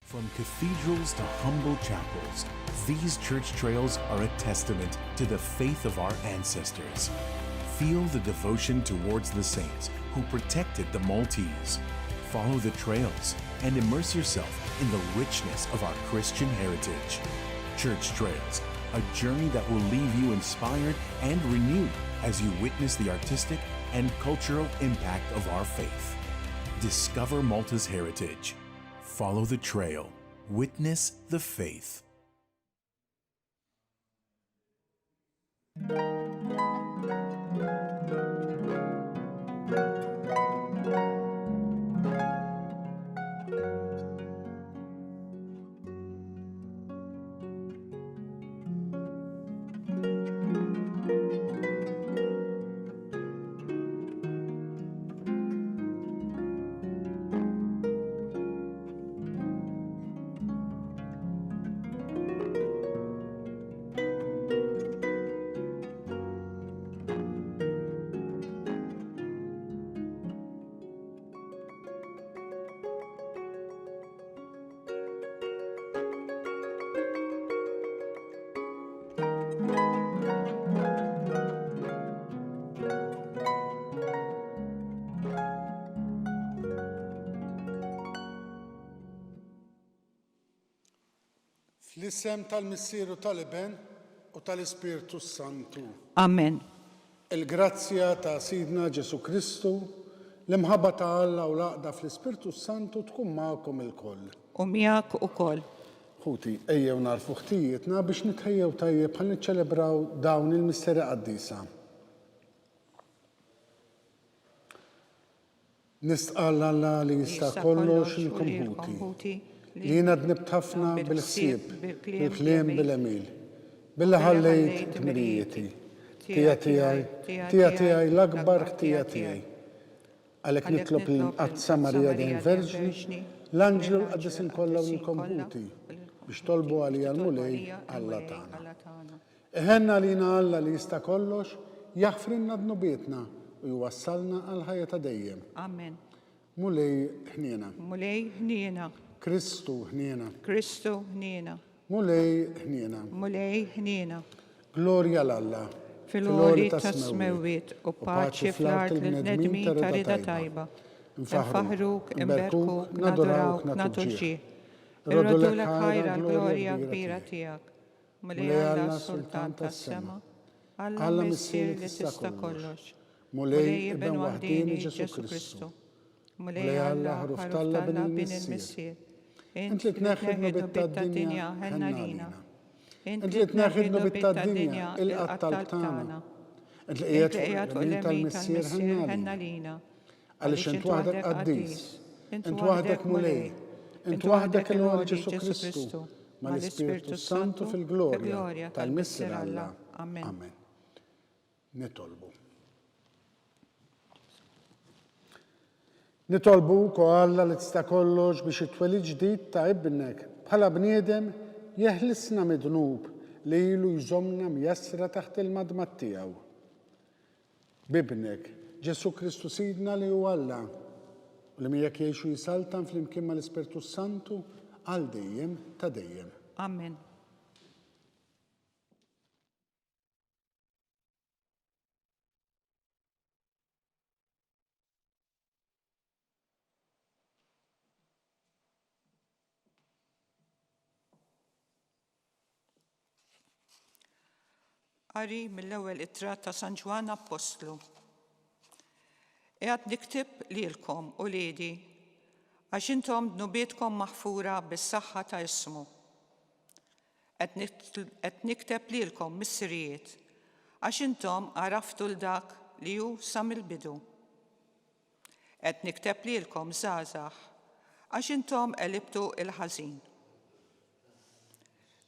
From cathedrals to humble chapels, these church trails are a testament to the faith of our ancestors. Feel the devotion towards the saints who protected the Maltese. Follow the trails and immerse yourself in the richness of our Christian heritage. Church Trails, a journey that will leave you inspired and renewed as you witness the artistic and cultural impact of our faith. Discover Malta's heritage. Follow the trail. Witness the faith. Fl-isem tal-Missieru tal-Iben u tal-Ispirtu Santu. Amen. Il-grazzja ta' Sidna Ġesu Kristu, l-imħabba ta' Alla u l-għaqda fl-Ispirtu Santu tkun magħkom il-koll. U miegħek ukoll. Ħuti, ejjew narfu ħtijietna biex nitħejjew tajjeb ħalli niċċelebraw dawn il-misteri qaddisa. Nistqal Alla li jista' kollox ilkom ħuti. Li jiena dnibt ħafna bil-ħsieb, bil-kliem, bil-emil. Billa ħallejt tmirijieti. Tija tiegħi l-akbar ħtija tiegħi. Għalhekk nitlob l-Qadsa Marija dejn Verġni, l-Anġlu l-Qaddis inkollha lilkom ħuti biex tolbu għalija l-mulej Alla tagħna. Iħenna lina Alla li jista' kollox jaħfrinna dnubietna u jwassalna għal ħajja ta' dejjem. Amen. Mulej ħniena. Mulej ħniena. Kristu ħniena. Kristu ħniena. Mulej ħniena. Mulej ħniena. Glorja l-Alla. Fil-għoli ta' smewit u paċi fl-art l-nedmi ta' rida tajba. Nfaħruk, imberkuk, nadurawk, naturġi. Irrodu l-ħajra l-glorja kbira tijak. Mulej Alla sultan ta' sema. Alla missir li tista' kollox. Mulej ibn waħdini Ġesu Kristu. Mulej Alla ħruf talla bin il-missir. Int li tneħħidnu bit-tad-dinja ħenna lina. Int li tneħħidnu bit-tad-dinja il-qattal tagħna. Int li qiegħed fuq l-emin tal-missir ħenna lina. Għaliex int waħdek qaddis, int waħdek mulej, int waħdek il-għol Ġesu Kristu, ma l-Ispirtu Santu fil-glorja tal-missir Alla. Amen. Nitolbu. Nitolbu ko Alla li tista' kollox biex it-twelid ġdid ta' ibnek bħala bniedem jeħlisna midnub li ilu jżommna mjassra taħt il-madmat tiegħu. Bibnek Ġesu Kristu Sidna li hu Alla u li miegħek jgħixu jisaltan flimkien mal-Ispirtu Santu għal dejjem ta' dejjem. Amen. Qari mill-ewwel ittra ta' San Ġwan Apostlu. Qiegħed nikteb lilkom u liedi għax intom dnubietkom maħfura bis-saħħa ta' ismu. Qed nikteb lilkom missirijiet għax intom għaraftu l-dak li hu sa mill-bidu. Qed nikteb lilkom żgħażagħ għax intom qelibtu il-ħażin.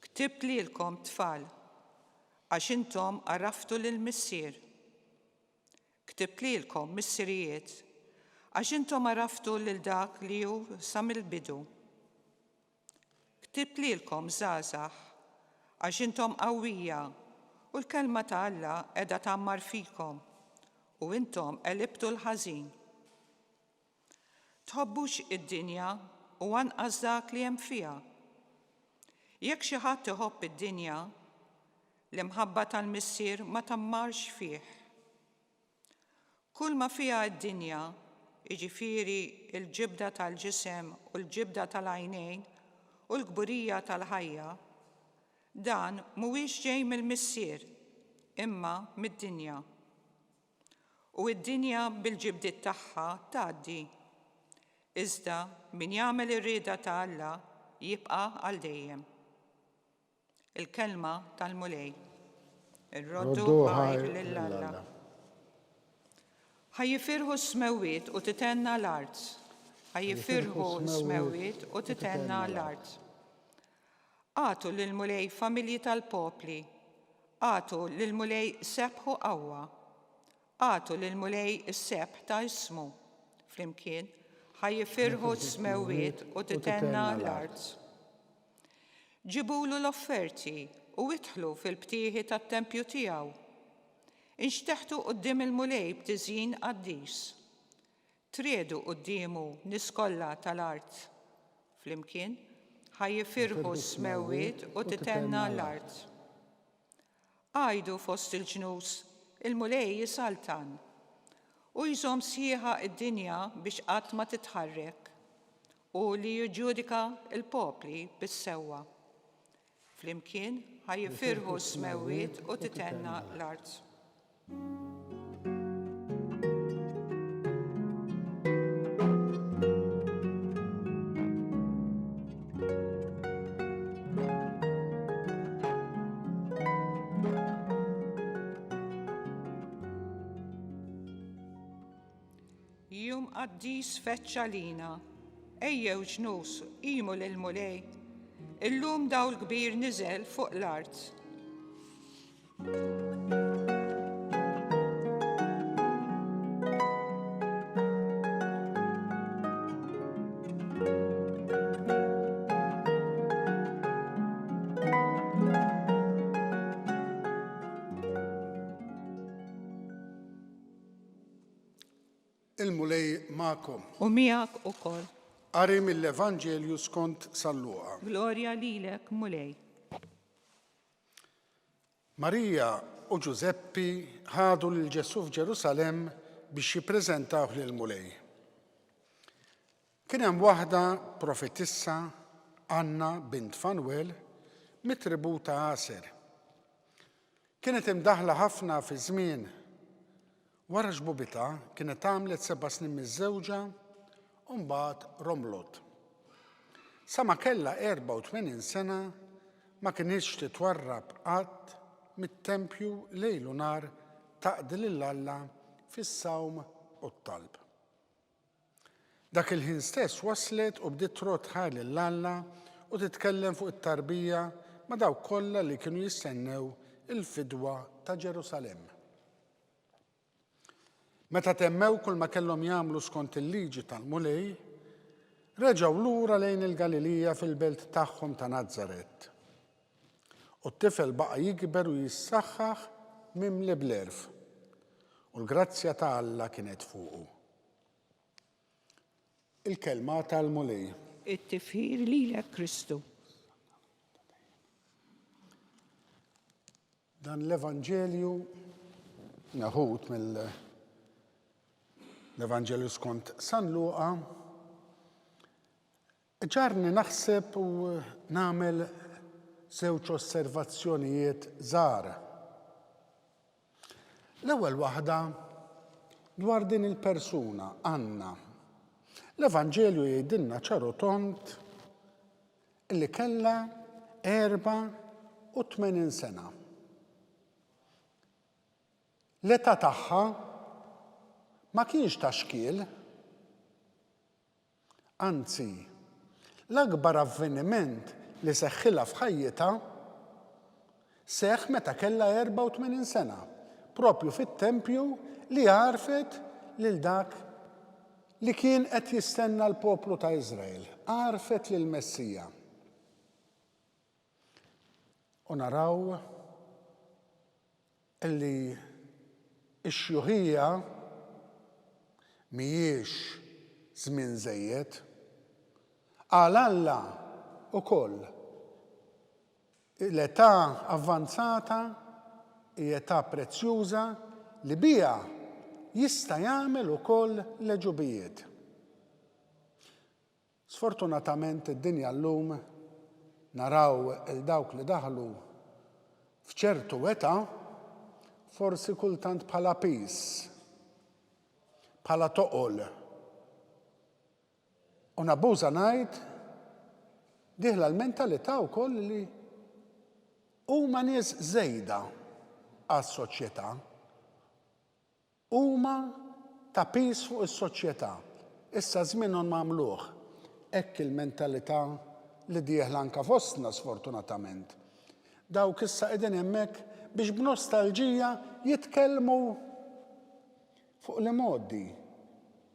Ktibt lilkom tfal għax intom għaraftu lill-missier. Ktibt lilkom missirijiet għax intom għaraftu lil dak li hu sa mill-bidu. Ktibt lilkom żgħażagħ għax intom qawwija u l-kelma ta' Alla qiegħda tagħmmar fikom u intom qelibtu l-ħażin. Tħobbux id-dinja u anqas dak li hemm fiha. Jekk xi ħadd iħobb id-dinja, l-imħabba tal-missier ma tammarx fih. Kull ma fiha d-dinja, jiġifieri l-ġibda tal-ġisem u l-ġibda tal-għajnejn u l-kburija tal-ħajja, dan mhuwiex ġej mill-missier imma mid-dinja. U d-dinja bil-ġibdiet tagħha tgħaddi. Iżda min jagħmel ir-rieda ta' Alla jibqa' għal dejjem. Il-kelma tal-mulej. Irroddu ħajr lil Alla. Ħajjifirħu s-smewwiet u titenna l-art. Ħajjifirħu s-smewwiet u titenna l-art. Għatu lil-mulej familji tal-popli. Għatu lil-mulej sebħ u qawwa. Għatu lil-mulej is-sebħ ta' ismu. Flimkien, ħajjifirħu s-smewwiet u titenna l-art. Ġibulu l-offerti u idħlu fil-btieħi tat-tempju tiegħu. Inxteħtu quddiem il-mulej b'tiżjin qaddis. Triedu quddiemu nies kollha tal-art. Flimkien, ħajjifirħu s-smewwiet u titenna l-art. Għajdu fost il-ġnus, il-mulej jisaltan u jżomm sħiħa id-dinja biex qatt ma titħarrek u li jiġġudika il-popli bis-sewwa. Flimkien ħajjifirħu s-smewwiet u titenna l-art. Jum qaddis feċċa lina, ejjew ġnus qimu lil-mulej, illum dawl kbir niżel fuq l-art. Il-mulej ma'kom. U miegħek ukoll. Qari mill-Evanġelju skont San Luqa. Glorja lilek, mulej. Marija u Giuseppi ħadu lil Ġesu f'Ġerusalem biex jippreżentawh lill-mulej. Kien hemm waħda profetissa, Anna bint Fanuel, mit-tribu ta' Aser. Kienet imdaħla ħafna fi żmien wara ġbubitha kienet għamlet 7 snin miż-żewġa u mbagħad romlot. Sa ma kellha 84 sena ma kinitx titwarrab qatt mit-tempju lejl u nar taqdi lill-Alla fis-sawm u t-talb. Dak il-ħin stess waslet u bdiet trotħar lill-Alla u titkellem fuq it-tarbija ma' dawk kollha li kienu jistennew il-fidwa ta' Ġerusalem. Meta temmew kull ma kellhom jagħmlu skont il-liġi tal-mulej, reġgħu lura lejn il-Galilija fil-belt tagħhom ta' Nażaret. U t-tifel baqa' jikber u jissaħħaħ mimli bl-erf. U l-grazzja ta' Alla kienet fuqu. Il-kelma tal-mulej. It-tifħir lilek Kristu. Dan l-Evanġelju naħut mill-Evanġelju skont San Luqa ġarni naħseb u nagħmel żewġ osservazzjonijiet żgħar. L-ewwel waħda dwar din il-persuna, Anna. L-Evanġelju jgħidilna ċaru tont illi kellha 84 sena. L-età tagħha ma kienx ta' xkiel, anzi, l-akbar avveniment li seħħilha f'ħajjitha seħħ meta kellha 84 sena, propju fit-tempju li għarfet lil dak li kien qed jistenna l-poplu ta' Iżrael, għarfet lil Messija. U naraw illi ix-xjuħija mhijiex żmien żejjed, Għal-Alla ukoll l-età avvanzata hija età prezzjuża li biha jista' jagħmel ukoll leġubijiet. Sfortunatament id-dinja llum naraw il-dawk li daħlu f'ċertu età forsi kultant bħala pis, bħala toqol. U nabbuża ngħid dieħla l-mentalità wkoll li huma nies żejda għas-soċjetà. Huma ta' pis fuq is-soċjetà. Issa żmienhom magħmluh. Hekk il-mentalità li dieħla anke fostna sfortunatament. Dawk issa qegħdin hemmhekk biex b'nostalġija jitkellmu fuq l-imoddi,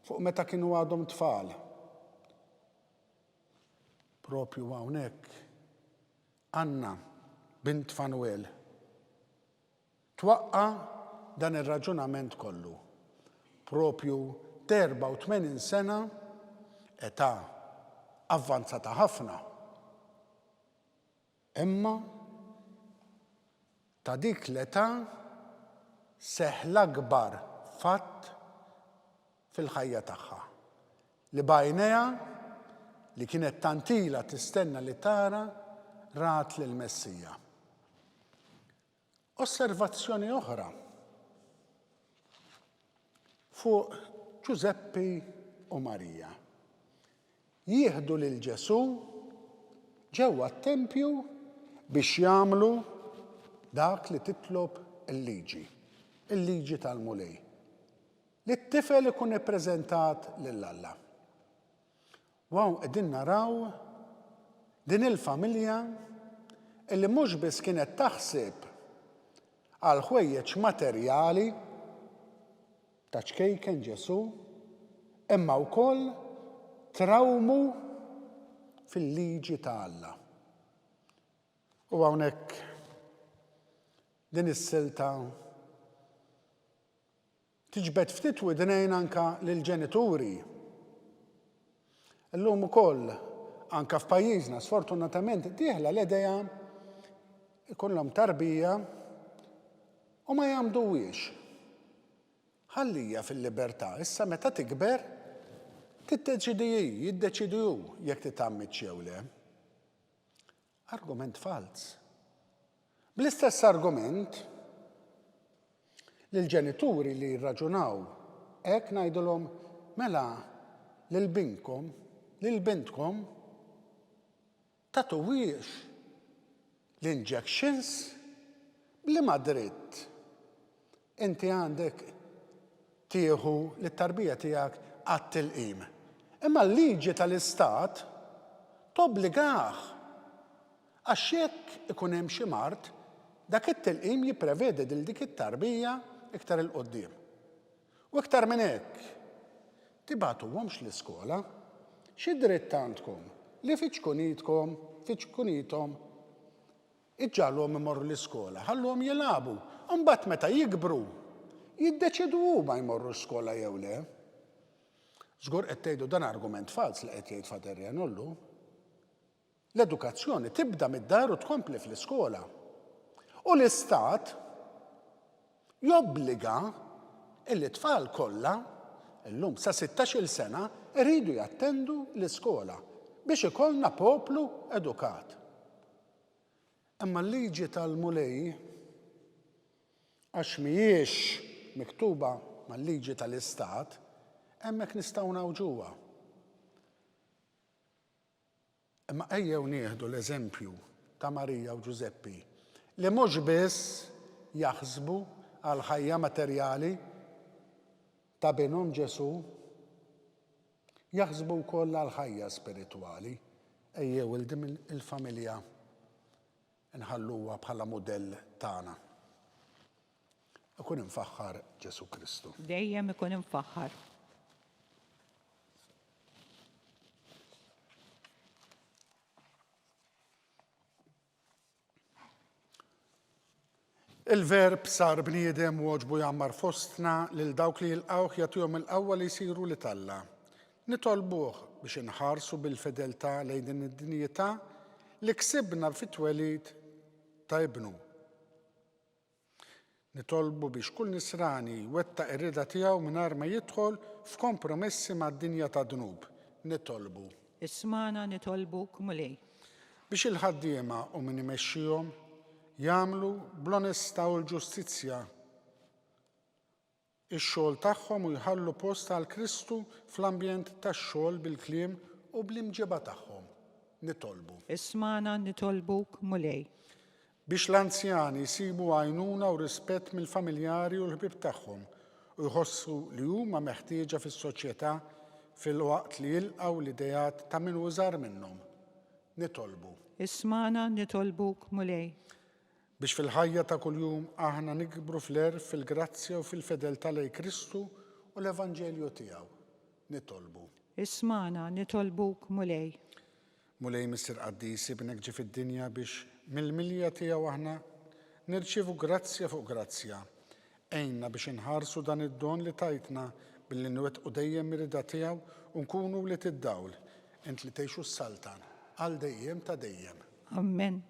fuq meta kienu għadhom tfal. Propju hawnhekk Anna bint Fanuel twaqqa dan ir-raġunament kollu. Propju 84 sena età avvanzata ħafna. Imma ta' dik l-età seħħ l-akbar fatt fil-ħajja tagħha. Li bajnejha li kienet tantila tistenna li tara rat lill-Messija. Osservazzjoni oħra fuq Giuseppi u Marija. Jieħdu lil Ġesu ġewwa t-tempju biex jagħmlu dak li titlob il-liġi tal-mulej. Li t-tifel ikun ippreżentat lill-Alla. Wow, qegħdin naraw din il-familja illi mhux biss kienet taħseb għal ħwejjeġ materjali ta' ċkejken Ġesu, imma wkoll trawmu fil-liġi ta' Alla. U hawnhekk din is-silta tiġbed ftit widnejn anke lill-ġenituri. Illum ukoll anke f'pajjiżna sfortunatament dieħla l-idea ikollhom tarbija u ma jagħmluhiex. Ħallija fil-libertà, issa meta tikber jiddeċidi hu jekk titammitx jew le. Argument fals. Bl-istess argument lill-ġenituri li jirraġunaw hekk ngħidulhom mela lil-bintkom tagħtuhiex l-injections bliema dritt. Inti għandek tieħu lit-tarbija tiegħek għat-tilqim. Imma l-liġi tal-Istat tobbligah għax jekk ikun hemm xi mart dak it-tilqim jipprevedi lil dik it-tarbija iktar il-qoddim. U iktar minn hekk tibagħtuhomx l-iskola, xi dritt għandkom li fiċkunithom iġġalhom imorru l-iskola, ħallhom jilagħbu, u mbagħad meta jikbru jiddeċidu huma jmorru l-iskola jew le. Żgur qed tgħidu dan argument fals li qed jgħid Fader Janollu. L-edukazzjoni tibda mid-dar u tkompli fl-iskola. U l-Istat jobbliga il-tfal kollha illum sa 16-il sena iridu jattendu l-iskola biex ikollna poplu edukat. Imma l-liġi tal-mulej għax mhijiex miktuba mal-liġi tal-Istat, hemmhekk nistgħu nawġuha. Imma ejjew nieħdu l-eżempju ta' Marija u Giuseppi li mhux biss jaħsbu għal ħajja materjali ta' binhom Ġesu, jaħsbu wkoll għal ħajja spiritwali. Ejjew il-familja nħalluha bħala mudell tagħna. Ikun infaħħar Ġesu Kristu. Dejjem ikun infaħħar. Il-verb sar bniedem u oġbu jammar fostna lil dawk li jilqawh jagħtuhom il-qawwa li jsiru li talla. nitolbuh biex inħarsu bil-fedeltà lejn din id-dinjità li ksibna fit-twelid ta' ibnu. Nitolbu biex kull nisrani wettaq ir-rida tiegħu mingħajr ma jidħol f'kompromessi mad-dinja ta' dnub. Nitolbu. Ismana nitolbuk mulej. Biex il-ħaddiema u min imexxihom jagħmlu bl-onestà u l-ġustizzja ix-xogħol tagħhom u jħallu post għal Kristu fl-ambjent tax-xogħol bil-kliem u bl-imġiba tagħhom. Nitolbu. Ismana nitolbuk mulej. Biex l-anzjani jsibu għajnuna u rispett mill-familjari u l-ħbib tagħhom u jħossu li huma meħtieġa fis-soċjetà fil-waqt li jilqgħu l-idejat ta' min użar minnhom. Nitolbu. Ismana nitolbuk mulej. Biex fil-ħajja ta' kuljum aħna nikbru fl-erf fil-grazzja u fil-fedeltà lejn Kristu u l-Evanġelju tiegħu. Nitolbu. Ismana nitolbuk mulej. Mulej Mister Qaddis ibnek ġie fid-dinja biex mill-milja tiegħu aħna nirċievu grazzja fuq grazzja. Ejna biex inħarsu dan id-don li tajtna billi nwettqu dejjem ir-rida tiegħu u nkunu li tiddawl int li tgħixu s-saltan għal dejjem ta' dejjem. Amen.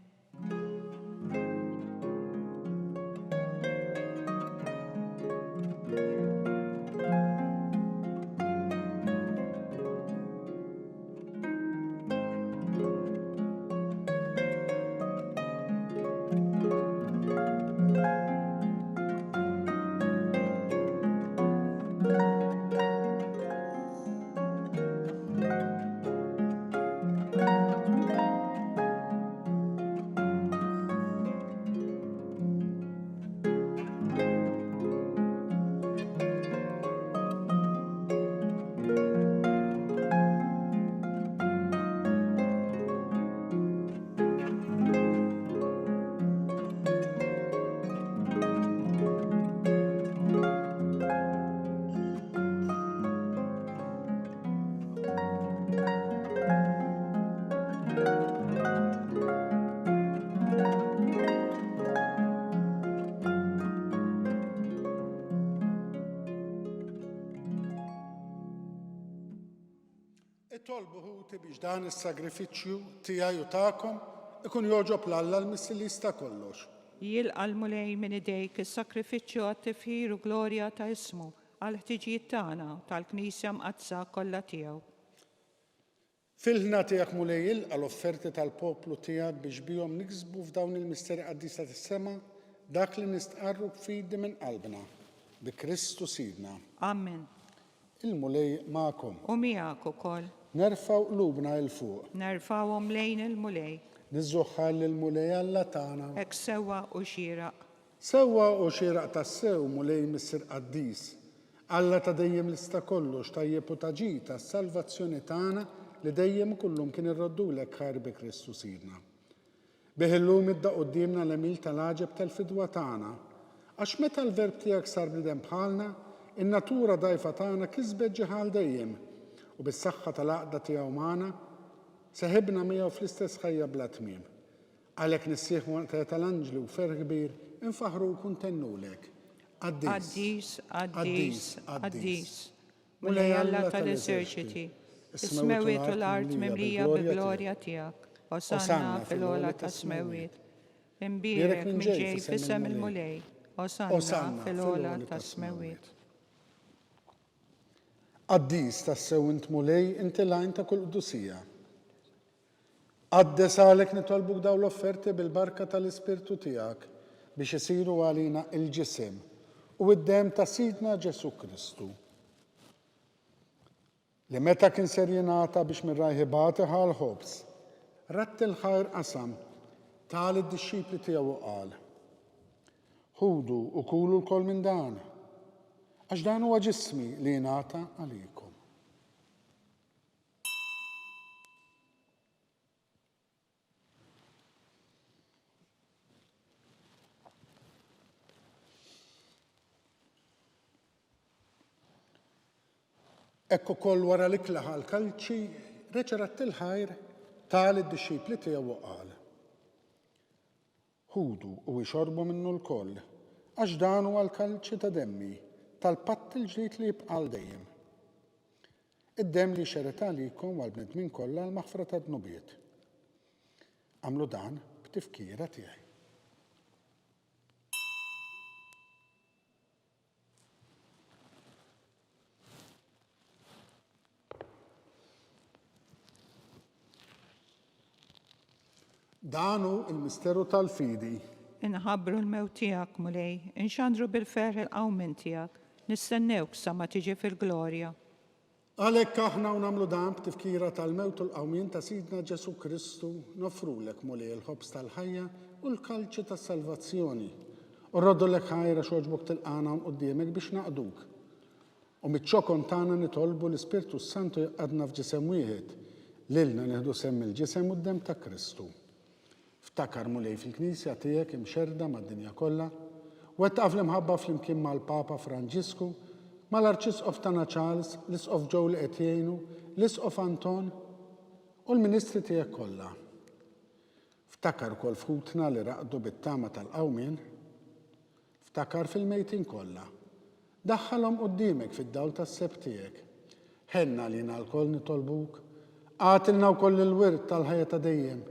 Tolbu ħuti biex dan is-sagrifiċċju tiegħi u tagħkom ikun jogħġob l-Alla l-Missilista kollox. Jilqa' l-mulej minn idejk is-sakrifiċċju għat-tifħir u glorja ta' ismu għal ħtiġijiet tagħna tal-Knisja mqazza kollha tiegħu. Fil-ħna tiegħek mulej jilqa' l-offerti tal-poplu tiegħek biex bihom niksbu f'dawn il-misteri qaddisa tas-sema dak li nistqarru b'fidi minn qalbna bi Kristu Sidna. Amen. Il-mulej magħkom. U miegħek ukoll. Nerfgħu qlubna il fuq. Nerfgħuhom lejn il-mulej. Niżżuħħal lill-mulej Alla tagħna. Hekk sewwa u xieraq. Sewwa u xieraq tassew mulej Mister Qaddis. Alla ta' dejjem lista kollox tajjeb u taġi tas-salvazzjoni tagħna li dejjem kullum kien irroddulek ħajr bi Kristu Sidna. Bih illum idda qudiemna l-emil tal-għaġeb tal-fidwa tagħna. Għax meta l-verb tiegħek sar bniedem bħalna, in-natura dgħajfa tagħna kisbet ġieħal dejjem u bis-saħħa tal-għaqda tiegħu magħna seħibna miegħu fl-istess ħajja bla tmiem. Għalhekk nissieħu tal-anġli u fer kbir infaħru u kuntennulek. Qaddis, Qaddis, Qaddis. Mulej Alla tal-eżerċiti. Is-smewiet u l-art mimlija bil-glorja tiegħek. Osanna fil-ola ta' smewiet. Imbierek minn ġej f'isem il-mulej. Osanna fil-ola ta' smewiet. Qaddis tassew int mulej inti lajn ta' kull qdusija. Qaddes għalek nitolbuk daw l-offerti bil-barka tal-Ispirtu tiegħek biex isiru għalina il-ġisem u id-dem ta' Sidna Ġesu Kristu. Li meta kien ser jingħata biex mir-rajħibati ħal-ħobs, ratt il-ħajr qasam tal id-dixxipli tiegħu qal. Ħudu u kulu l-kol minn dan, għax dan huwa ġismi li jingħata għalikom. Ekku koll wara l-ikla ħal-kalċi, reċerat il-ħajr tal id-dixxipli tiegħu qal. Ħudu u jxorbu minnu l-koll, għax dan huwa l-kalċi ta' demmi tal-patt il-ġdid li jibqa' dejjem. id-dem li xereta likom għal-bnedmin kollha l-maħfra ta' dnubiet. Għamlu dan b'tifkira tiegħi. Danu il-misteru tal-fidi. Inħabbru l-mewt tiegħek mulej, inxandru bil-ferħ il-qawmin tiegħek, nistennewk sa ma tiġi fil-glorja. Għalhekk aħna u nagħmlu dan b'tifkira tal-mewt u l-qawmien ta' Sidna Ġesu Kristu nofrulek mulej il-ħobs tal-ħajja u l-kalċi tas-salvazzjoni. U rroddulek ħajra xogħġbok tilqana quddiemek biex naqduk. U miċ-ċokon tagħna nitolbu l-Ispirtu Santu jaqadna f'ġisem wieħed, lilna nieħdu semm il-ġisem u d-dem ta' Kristu. Ftakar mulej fil-Knisja tiegħek imxerda mad-dinja kollha, wettaq fl-imħabba flimkien mal-Papa Franġisku, mal-Arċisqof tagħna Charles, l-Isqof Joe li qed jgħinu, l-Isqof Anton u l-Ministri tiegħek kollha. Ftakar ukoll fħutna li raqdu bit-tama tal-qawmien, ftakar fil-mejtin kollha. Daħħalhom quddiemek fid-dawl tas-seb tiegħek. Ħenna lina l-koll nitolbuk, għatilna wkoll il-wirt tal-ħajja ta' dejjem.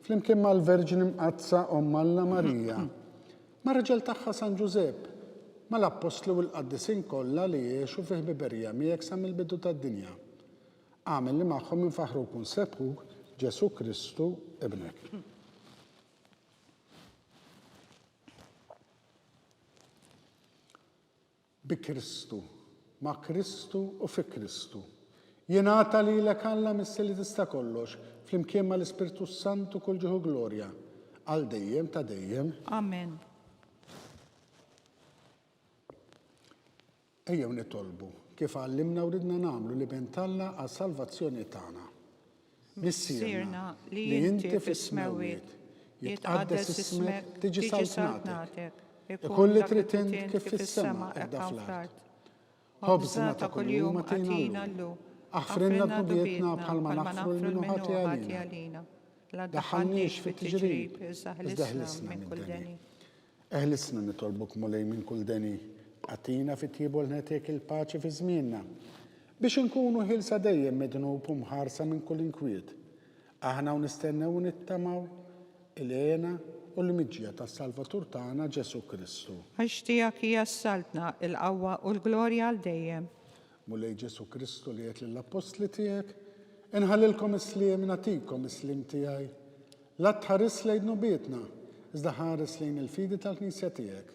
Flimkien mal-Verġin imqazza Omm Alla Marija, mar-raġel tagħha San Ġusepp, mal-Apostlu u l-Qaddisin kollha li jgħixu fih biberija miegħek sa mill-bidu tad-dinja. Għamel li magħhom infaħruk u nsebħuk Ġesu Kristu ibnek. Bi Kristu, ma' Kristu u fi Kristu. Jingħata lilek Alla missi li tista' kollox, flimkien mal-Ispirtu Santu kull ġieħu glorja, għal dejjem ta' dejjem. Amen. Ejjew nitolbu kif għallimna u ridna nagħmlu li bentalla għas salvazzjoni tagħna. Missierna li inti fis-smawiet, jitqaddes ismek, tiġi saltnatek, ikun li trid int kif fis-sema qiegħda fl-art. Ħobżna ta' kuljum atina llum, aħfrinna dnubietna bħalma naħfru l-minuħati għalina. Daħħalniex fit-tiġrib, iżda ħlisna minn kull deni. Eħlisna nitolbuk mulej minn kull deni, għatina fit-tiebu l-netek il-paċi fi żmienna, biex inkunu ħilsa dejjem mednub u mħarsa minn kull inkwiet. Aħna u nistennew u nittamaw il-għena u l-miġġija tas-Salvatur tagħna Ġesu Kristu. Għax tiegħek hija s-saltna, il-qawwa u l-glorja għal dejjem. Mulej Ġesu Kristu li qed lill-apostli tiegħek, inħallilkom is-sliem nagħtikom is-sliem tiegħi. La tħares lejn nubietna, iżda ħares lejn il-fidi tal-Knisja tiegħek.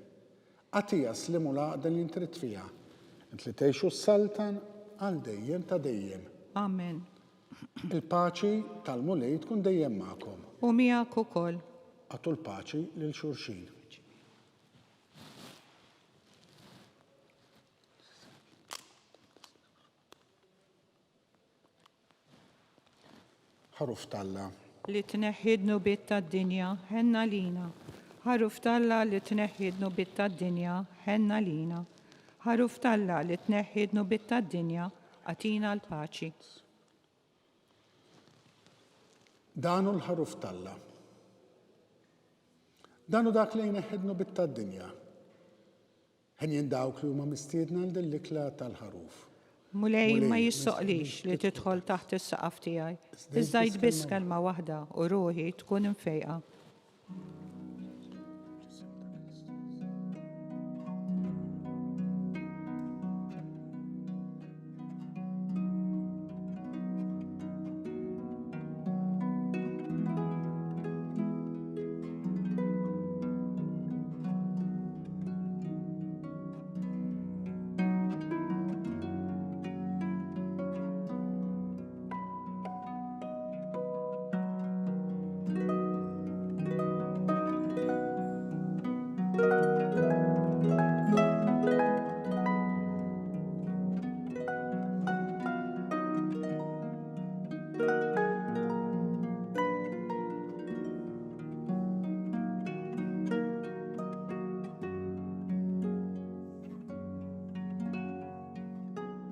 Għatija slim u laqda li intrid fiha. Int li tgħixu s-saltan għal dejjem ta' dejjem. Amen. Il-paċi tal-mulej tkun dejjem magħkom. U miegħek ukoll. Għatu l-paċi lil xulxin. Ħaruf talla. Li tneħħidnu bit tad-dinja ħenna lina. Ħaruf talla li tneħħidnu bit tad-dinja ħenna lina. Ħaruf talla li tneħħidnu bit tad-dinja għatina l-paċi. Danu l-ħaruf talla. Danu dak li jneħħidnu bit tad-dinja. Ħen jindawk li huma mistiedna l-ikla tal-ħaruf. Mulej ma jissoqlix li tidħol taħt is-saqaf tiegħi. Iżda jitbiss kelma waħda u ruħi tkun imfejqa.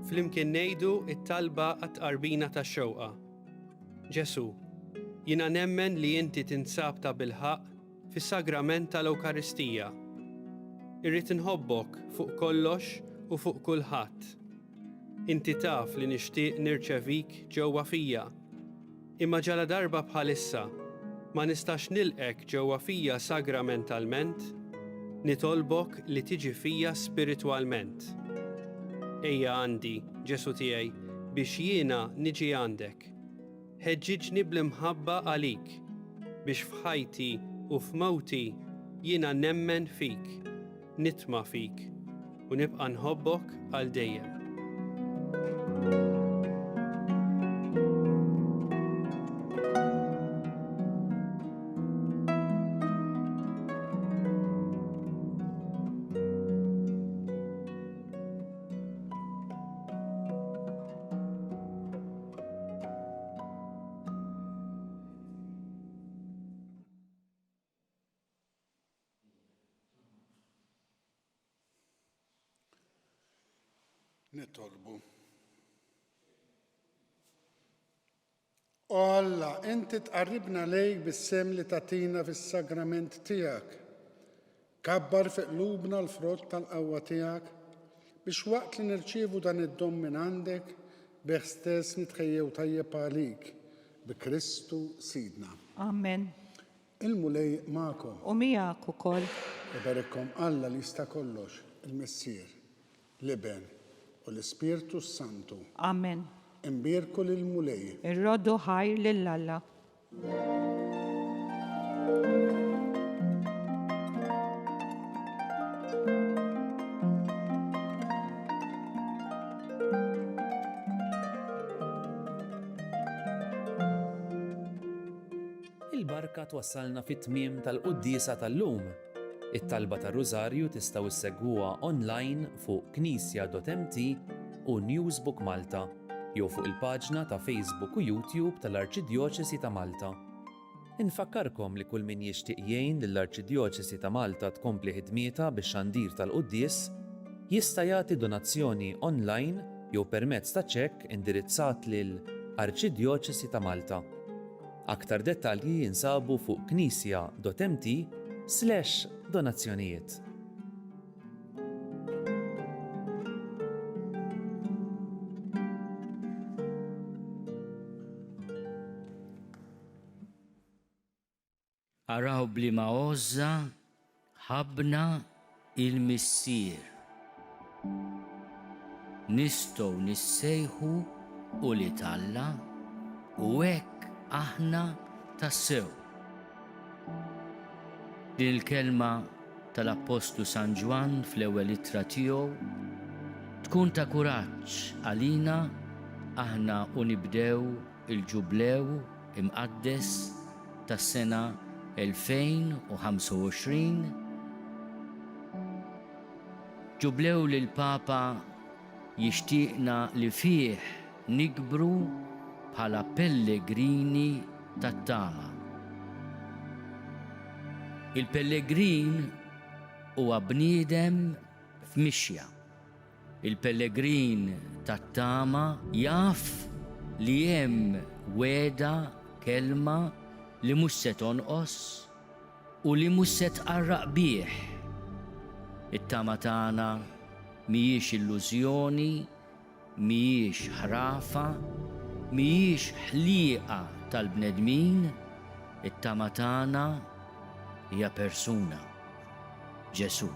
Flimkien ngħidu it-talba għat-qarbina tax-xewqa. Ġesu, jiena nemmen li inti tinsab ta' bilħaq fis-sagrament tal-Ewkaristija. Irrid inħobbok fuq kollox u fuq kulħadd. Inti taf li nixtieq nirċevik ġewwa fija. Imma ġala darba bħalissa ma nistax nilqek ġewwa fija sagramentalment, nitolbok li tiġi fija spiritwalment. Ejja għandi, Ġesu tiegħi, biex jiena niġi għandek. Ħeġġiġni bl-imħabba għalik, biex f'ħajti u f'mawti jiena nemmen fik, nitma' fik u nibqa' nħobbok għal dejjem. nitolbu. Alla, inti tqarribna lejk bis-sem li tatina fis-sagrament tiegħek. Kabbar fi qlubna l-frott tal-qawwa tiegħek biex waqt li nirċievu dan id-dom minn għandek bih stess nitħejjew tajjeb għalik bi Kristu Sidna. Amen. Il-mulej magħkom. U miegħek ukoll. Ibarekkom Alla li jista' kollox, il-Missier, l-Iben u l-Ispirtu Santu. Amen. Imbierku lill-mulej. Ir-roddu ħajr lill-Alla. Il-barka twassalna fit-tmiem tal-Qudiesa tal-lum. It-talba tar-Rużarju tistgħu issegwuha online fuq knisja.mt u Newsbook Malta jew fuq il-paġna ta' Facebook u YouTube tal-Arċidjoċesi ta' Malta. Infakkarkom li kull min jixtieq jgħin lill-Arċidjoċesi ta' Malta tkompli ħidmietha bix-xandir tal-Qudies jista' jagħti donazzjoni online jew permezz ta' ċekk indirizzat lil Arċidjoċesi ta' Malta. Aktar dettalji jinsabu fuq knisja.mt/donazzjonijiet. Araw blima għoża ħabna il-Missier. Nistgħu nissejħu u li Alla u hekk aħna tassew. Din il-kelma tal-Apostlu San Ġwan fl-ewwel ittra tiegħu tkun ta' kuraġġ għalina aħna u nibdew il-ġublew imqaddes tas-sena 2025. Ġublew li l-Papa jixtieqna li fih nikbru bħala pellegrini tat-tama. Il-pellegrin huwa bniedem f'mixja. Il-pellegrin tat-tama jaf li hemm weda kelma li mhux se tonqos u li mhux se tqarraq bih. It-tama tagħna mhijiex illużjoni, mhijiex ħrafa, mhijiex ħlieqa tal-bnedmin, it-tama tagħna hija persuna, Ġesu.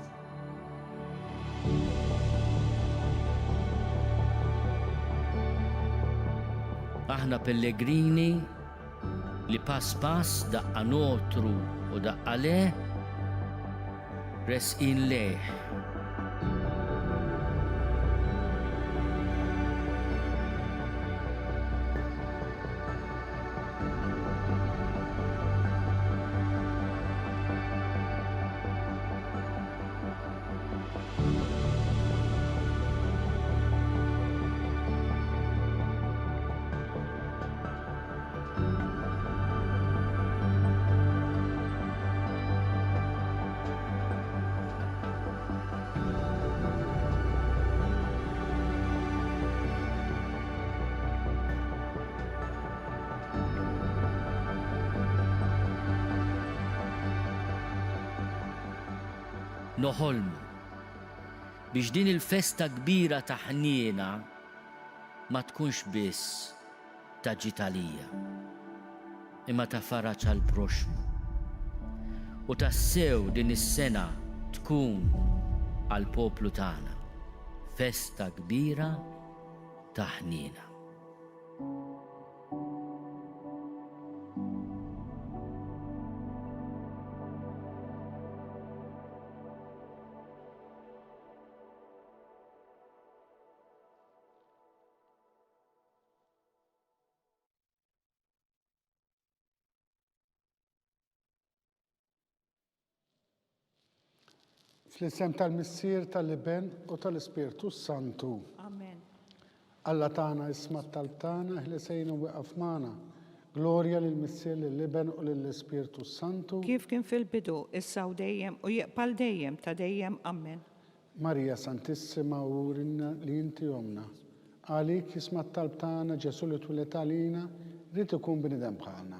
Aħna pellegrini li pass pass daqqa notru u daqqa le resqin lejh. Noħolmu biex din il-festa kbira ta' ħniena ma tkunx biss ta' ġitalija, imma ta' faraġ għal proxmu. U tassew din is-sena tkun għal poplu tagħna festa kbira ta' ħnina. Fl-isem tal-Missier tal-Liben u tal-Ispirtu Santu. Amen. Alla tagħna isma' tal-tana ħlisejna wieqaf magħna. Glorja lill-Missier lill-Liben u lill-Ispirtu Santu. Kif kien fil-bidu, issa u dejjem u jiqbal dejjem ta' dejjem. Amen. Marija Santissima urinna li inti jomna. Għalik isma' tal-tana Ġesu li twilet għalina rid ikun bniedem bħalna.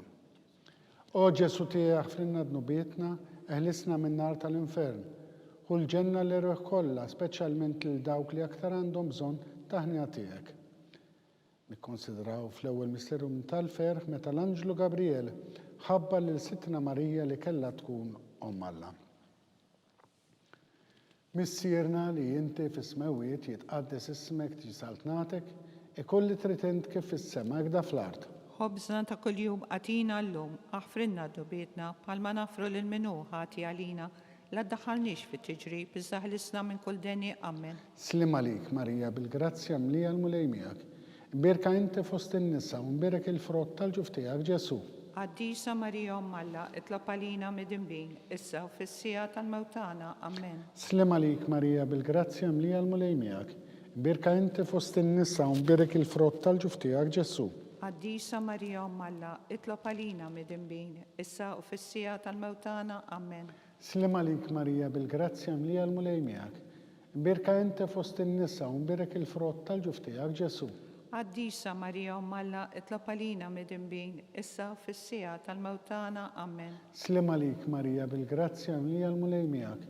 O Ġesu tiegħek frinna dnubietna eħlisna min-nar tal-infern. U l-ġenna l-erweħ kollha, speċjalment lil dawk li aktar għandhom bżonn ta' ħnija tiegħek. Nikkonsidraw fl-ewwel misterju tal-ferħ meta l-Anġlu Gabriel ħabbar lil Sittna Marija li kellha tkun Omm Alla. Missierna li inti fis-smewiet jitqaddes ismek tiġi saltnatek, ikolli trid kif fis-sema hekk fl-art. Ħobżna ta' kuljum qatina llum, aħfrinna dubietna bħalma nafru lil minnu ħati għalina. La ddaħħalniex fit-tiġrib, iżda ħlisna minn kull deni. Amen. Slim għalik, Marija, bil-grazzja mlija l-mulej miegħek. Imbirka inti fost in-nisa u mbirek il-frott tal-ġuf tiegħek Ġesu. Qaddisa Marija Omm Alla, itlob għalina mid-dinbin, issa u fis-sija tal-mewtana. Amen. Slim għalik, Marija, bil-grazzja mlija l-mulej miegħek. Imbirka inti fost in-nisa u mbirek il-frott tal-ġuf tiegħek Ġesu. Qaddisa Marija Omm Alla, itlob għalina mid-dinbin, issa u fis-sija tal-mewtana. Amen. Slim għalik, Marija, bil-grazzja mlija l-mulej miegħek. Imbirka inti fost in-nisa u mbirek il-frott tal-ġuf tiegħek Ġesu. Qaddisa Marija Omm Alla, itlob għalina mid-dinbin, issa u fis-sija tal-mewtana. Amen. Slim għalik, Marija, bil-grazzja mlija l-mulej miegħek.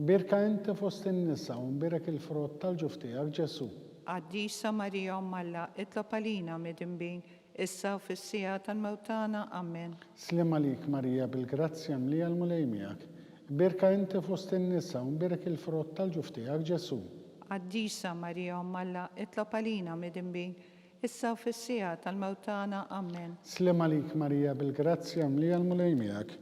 Imbirka inti fost in-nisa u mbirek il-frott tal-ġuf tiegħek Ġesu. Qaddisa Marija Omm Alla, itlob għalina mid-dinbin, issa u fis-sija tal-mewtana. Amen. Slim għalik, Marija, bil-grazzja mlija l-mulej miegħek. Imbirka inti fost in-nisa u mbirek il-frott tal-ġuf tiegħek Ġesu. Qaddisa Marija Omm Alla, itlob għalina mid-dinbin, issa u fis-sija tal-mewtana. Amen. Slim għalik, Marija, bil-grazzja mlija l-mulej miegħek.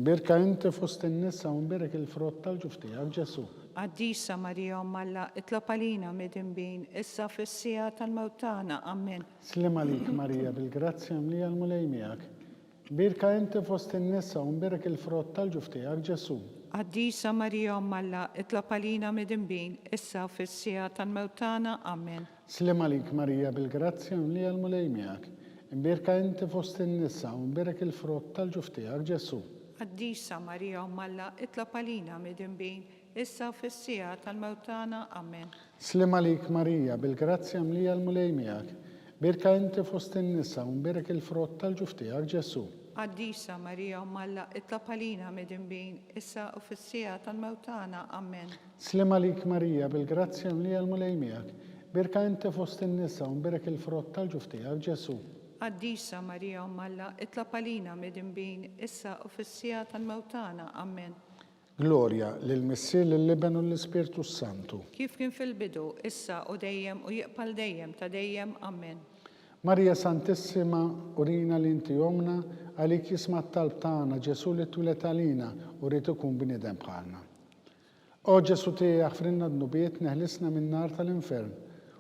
Imbirka inti fost in-nisa u mbirek il-frott tal-ġuf tiegħek Ġesu. Qaddisa Marija Omm Alla, itlob għalina mid-dinbin, issa u fis-sija tal-mewtana. Amen. Slim għalik, Marija, bil-grazzja mlija l-mulej miegħek. Imbirka inti fost in-nisa u mbirek il-frott tal-ġuf tiegħek Ġesu. Qaddisa Marija Omm Alla, itlob għalina mid-dinbin, issa u fis-sija tal-mewtana. Amen. Slim għalik, Marija, bil-grazzja mlija l-mulej miegħek. Imbirka inti fost in-nisa u mbirek il-frott tal-ġuf tiegħek Ġesu. Qaddisa Marija Omm Alla, itlob għalina mid-dinbin, issa u fis-sija tal-mewtana. Amen. Slim għalik, Marija, bil-grazzja mlija l-mulej miegħek. Imbirka inti fost in-nisa u mbirek il-frott tal-ġuf tiegħek Ġesu. Qaddisa Marija Omm Alla, itlob għalina mid-dinbin, issa u fis-sija tal-mewtana. Amen. Slim għalik, Marija, bil-grazzja mlija l-mulej miegħek. Imbirka inti fost in-nisa u mbirek il-frott tal-ġuf tiegħek Ġesu. Qaddisa Marija Omm Alla, itlob għalina mid-dinbin, issa u fis-sija tal-mewtana. Amen. Glorja lill-Missier lill-Liben u l-Ispirtu Santu. Kif kien fil-bidu, issa u dejjem u jiqbal dejjem ta' dejjem. Amen. Marija Santissima urina li inti jomna għalik jisma' talb tagħna Ġesu li twilet għalina u rid ikun bniedem bħalna. O Ġesu tiegħek frinna dnubiet neħlisna min-nar tal-infern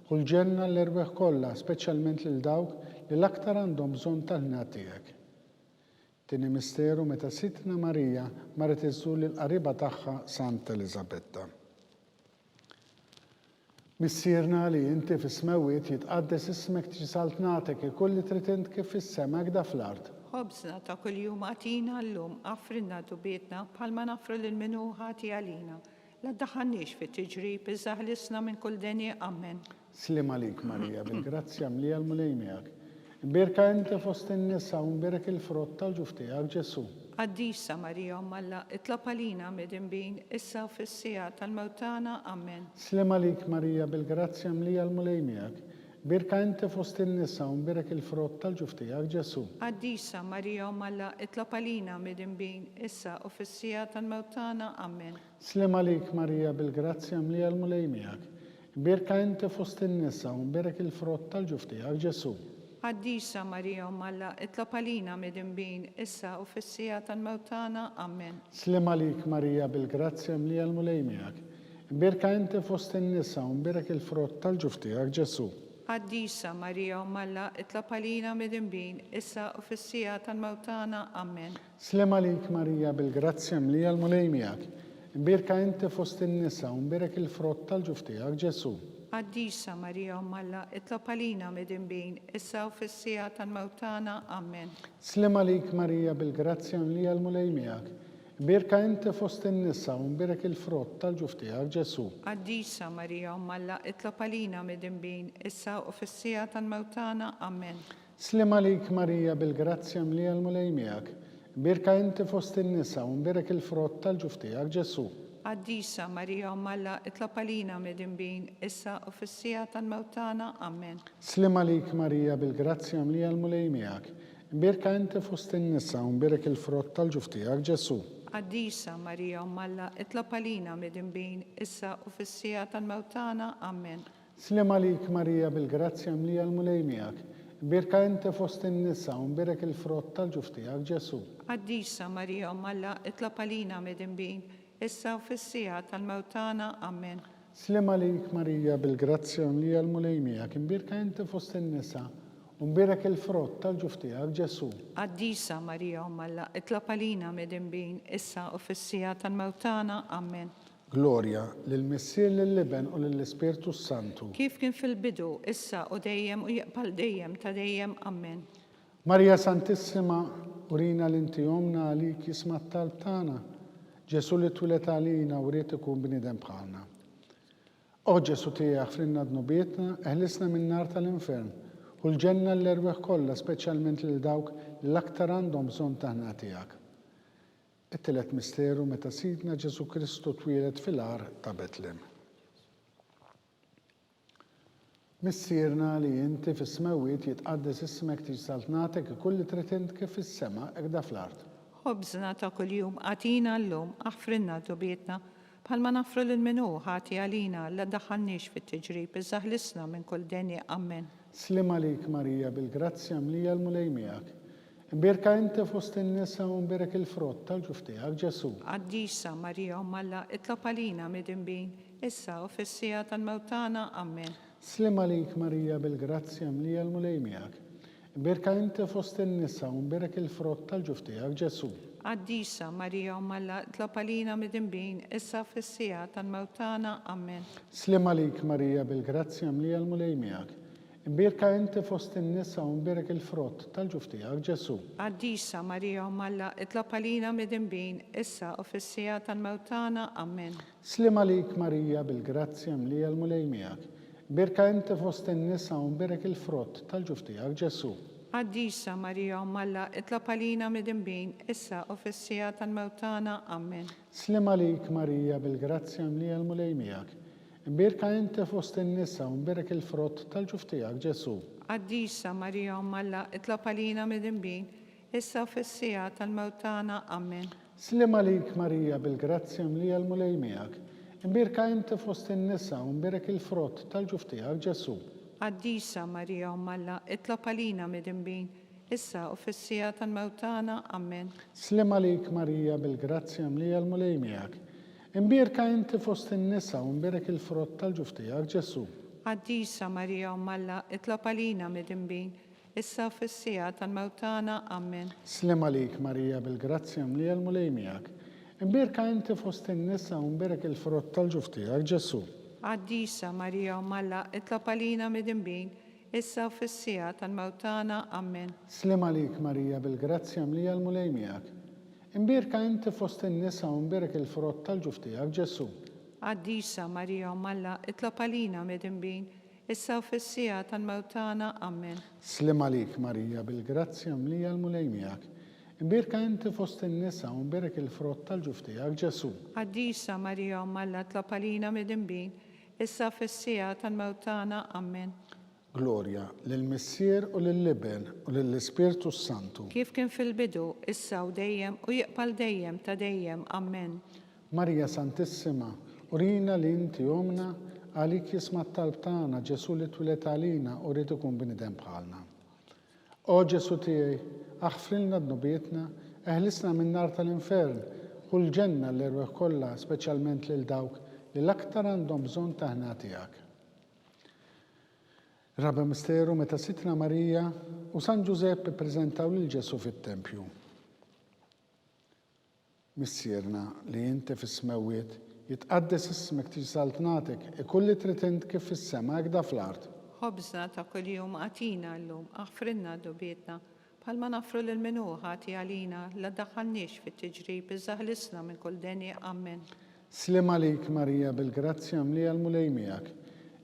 u l-ġenna l-erweħ kollha, speċjalment lil dawk li l-aktar għandhom bżonn tal-ħnija tiegħek. Tieni misteru meta Sittna Marija marret iżżur lill-qariba tagħha Santa Elisabetta. Missierna li inti fis-smewiet jitqaddes ismek tiġi saltnatek ikolli trid kif fis-sema hekk fl-art. Ħobżna ta' kuljum għatina llum, aħfrinna dubietna bħalma nafru lil minnu ħati għalina. La ddaħħalniex fit-tiġrib, iżda ħlisna minn kull deni. Amen. Slim għalik, Marija, bil-grazzja mlija l-mulej miegħek. Imbirka inti fost in-nisa u mbirek il-frott tal-ġuf tiegħek Ġesu. Qaddisa Marija Omm Alla, itlob għalina mid-dinbin, issa u fis-sija tal-mewtana. Amen. Slim għalik, Marija, bil-grazzja mlija l-mulej miegħek. بركة أنت فوسط النساء ومبارك الفروت tal-ġuf tiegħek Ġesu. Addisa Marija Malla itlob għalina midinbin issa u fis-sija tal-mewt tagħna. Amen. Slem għalik Marija bil-grazzja mlija l-mulej miegħek. Birka inti fost in-nisa u mberek il-frott tal-ġuf tiegħek Ġesu. Addisa Marija Malla itlob għalina midinbin issa u fis-sija tal-mewt tagħna. Amen. Slem għalik Marija bil-grazzja mlija l-mulej miegħek. Birka inti fost in-nisa u mberek il-frott tal-ġuf tiegħek Ġesu. Addisa Marija Malla itlob għalina midinbin issa u fis-sija tal-mewt tagħna. Amen. Slem għalik Marija bil-grazzja mlija l-mulej miegħek. Birka inti fost in-nisa u mberek il-frott tal-ġuf tiegħek Ġesu. Addisa Marija Malla itlob għalina midinbin issa u fis-sija tal-mewt tagħna. Amen. Slem għalik Marija bil-grazzja mlija l-mulej miegħek. Birka inti fost in-nisa u mberek il-frott tal-ġuf tiegħek Ġesu. Addisa Marija Malla itlob għalina midinbin issa u fis-sija tal-mewt tagħna. Amen. Slem għalik Marija bil-grazzja mlija l-mulej miegħek. Birka inti fost in-nisa u mberek il-frott tal-ġuf tiegħek Ġesu. Addisa Marija Malla itlob għalina midinbin issa u fis-sija tal-mewt tagħna. Amen. Slem għalik Marija bil-grazzja mlija l-mulej miegħek. Birka inti fost in-nisa u mberek il-frott tal-ġuf tiegħek Ġesu. Addisa Marija Malla itlob għalina midinbin issa u fis-sija tal-mewt tagħna. Amen. Slem għalik Marija bil-grazzja mlija l-mulej miegħek. Birka inti fost in-nisa u mberek il-frott tal-ġuf tiegħek Ġesu. Addisa Marija Malla itlob għalina midinbin issa u fis-sija tal-mewt tagħna. Amen. Slem għalik Marija bil-grazzja mlija l-mulej miegħek. Birka inti fost in-nisa u mberek il-frott tal-ġuf tiegħek Ġesu. Addisa Marija Malla itlob għalina midinbin issa u fis-sija tal-mewt tagħna. Amen. Glorja lill-Missier lill-Liben u lill-Ispirtu Santu. Kif kien fil-bidu, issa u dejjem u jaqbal dejjem ta' dejjem. Amen. Marija Santissima, urina l-inti jomna għalik jisma' t-talb tagħna. Ġesu li twilet għalina u rrid ikun bniedem bħalna. O Ġesu tiegħek frinna dnubietna, eħlisna min-nar tal-infern u l-ġenna l-erweħ kollha, speċjalment lil dawk l-aktar għandhom bżonn taħna tiegħek. It-tielet misteru meta Sidna Ġesu Kristu twieled fil-għar ta' Betlem. Missierna li inti fis-smawiet jitqaddes ismek tiġsaltnatek ikulli tritint kif fis-sema ekda fl-art. Ħobżna ta' kuljum għatina llum aħfrinna dubietna bħalma nafru lil minnu ħati għalina la daħħalniex fit-tiġrib iżaħlisna minn kull denja. Amen. Slim għalik Marija bil-grazzja mlija l-mulej miegħek. Birka inti fost in-nisa u mberek il-frott tal-ġuf tiegħek Ġesu. Addisa Marija Malla itlob għalina midinbin issa u fis-sija tal-mewt tagħna. Amen. Slim għalik Marija bil-grazzja mlija l-mulej miegħek. Birka inti fost in-nisa u mberek il-frott tal-ġuf tiegħek Ġesu. Addisa Marija Malla itlob għalina midinbin issa fis-sija tal-mewt tagħna. Amen. Slim għalik Marija bil-grazzja mlija l-mulej miegħek. Birka inti fost in-nisa u mberek il-frott tal-ġuf tiegħek Ġesu. Addisa Marija Malla itlob għalina midinbin issa u fis-sija tal-mewt tagħna. Amen. Slim għalik Marija bil-grazzja mlija l-mulej miegħek. Birka inti fost in-nisa u mberek il-frott tal-ġuf tiegħek Ġesu. Addisa Marija Malla itlob għalina midinbin issa u fis-sija tal-mewt tagħna. Amen. Slim għalik Marija bil-grazzja mlija l-mulej miegħek. Birka inti fost in-nisa u mberek il-frott tal-ġuf tiegħek Ġesu. Addisa Marija Malla itlob għalina midinbin issa u fis-sija tal-mewt tagħna. Amen. Slim għalik Marija bil-grazzja mlija l-mulej miegħek. Birka inti fost in-nisa u mberek il-frott tal-ġuf tiegħek Ġesu. Addisa Marija Malla itlob għalina midinbin issa u fis-sija tal-mewt tagħna. Amen. Slim għalik Marija bil-grazzja mlija l-mulej miegħek. Birka inti fost in-nisa u mberek il-frott tal-ġuf tiegħek Ġesu. Addisa Marija Malla itlob għalina midinbin issa u fis-sija tal-mewt tagħna. Amen. Slim għalik Marija bil-grazzja mlija l-mulej miegħek. Birka inti fost in-nisa u mberek il-frott tal-ġuf tiegħek Ġesu. Addisa Marija Malla itlob għalina midinbin issa u fis-sija tal-mewt tagħna. Amen. Slim għalik Marija bil-grazzja mlija l-mulej miegħek. Birka inti fost in-nisa u mberek il-frott tal-ġuf tiegħek Ġesu. Addisa Marija Malla itlob għalina midinbin issa u fis-sija tal-mewt tagħna. Amen. Slim għalik Marija bil-grazzja mlija l-mulej miegħek. Birka inti fost in-nisa u mberek il-frott tal-ġuf tiegħek Ġesu. Addisa Marija Malla itlob għalina midinbin issa u fis-sija tal-mewt tagħna. Amen. Glorja lill-Missier u lill-Liben u lill-Ispirtu Santu. Kif kien fil-bidu, issa u dejjem u jiqbal dejjem ta' dejjem. Amen. Marija Santissima, urina li inti omna għalik jisma' t-talb tagħna Ġesu li twilet għalina u rrid ikun bniedem bħalna. O Ġesu tiegħi, aħfrilna d-nubietna, eħlisna minn nar tal-infern u l-ġenna l-erweħ kollha, speċjalment lil dawk li l-aktar għandhom bżonn ta' ħna tiegħek. Raba misteru meta Sitna Marija u San Giuseppe ppreżentaw lil Ġesu fit-tempju. Missierna li inti fis-smewwiet jitqaddes ismek tiġi saltnatek ikulli tritint kif fis-sema hekk fl-art. Ħobżna ta' kuljum għatina llum, aħfrinna dubietna, bħalma nafru lil minu ħati għalina, la daħħalniex fit-tiġrib, iżaħlisna minn kull denja. Amen. Slim għalik Marija bil-grazzja mlija l-mulej miegħek.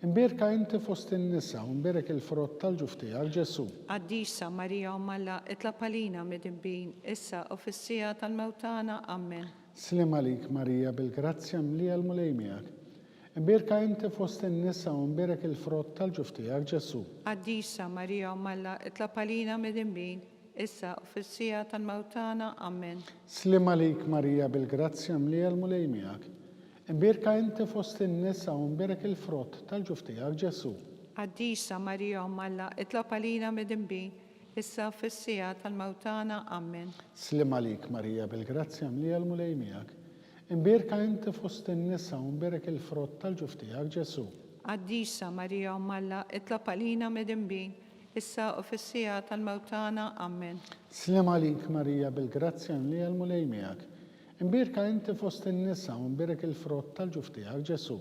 Imbirka inti fost in-nisa u mbirek il-frott tal-ġuf tiegħek Ġesu. Għaddisa Marija u Malla, itlab għalina mid-imbin, issa u fis-sija tal-mewtana. Amen. Slim għalik Marija bil-grazzja mlija l-mulej miegħek. Imbirka inti fost in-nisa u mbirek il-frott tal-ġuf tiegħek Ġesu. Għaddisa Marija u Malla, itlab għalina mid-imbin, issa u fis-sija tal-mewtana. Amen. Slim għalik Marija bil-grazzja mlija l-mulej miegħek. Imbirka inti fost in-nisa u mbirek il-frott tal-ġuf tiegħek Ġesu. Għaddisa Marija u Malla, itlab għalina mid-imbin, issa u fis-sija tal-mewtana. Amen. Slim għalik Marija bil-grazzja mlija l-mulej miegħek. Imbirka inti fost in-nisa u mbirek il-frott tal-ġuf tiegħek Ġesu. Għaddisa Marija u Malla, itlab għalina mid-imbin, issa u fis-sija tal-mewtana. Amen. Slim għalik Marija bil-grazzja mlija l-mulej miegħek. Imbirka inti fost in-nisa u mbirek il-frott tal-ġuf tiegħek Ġesu.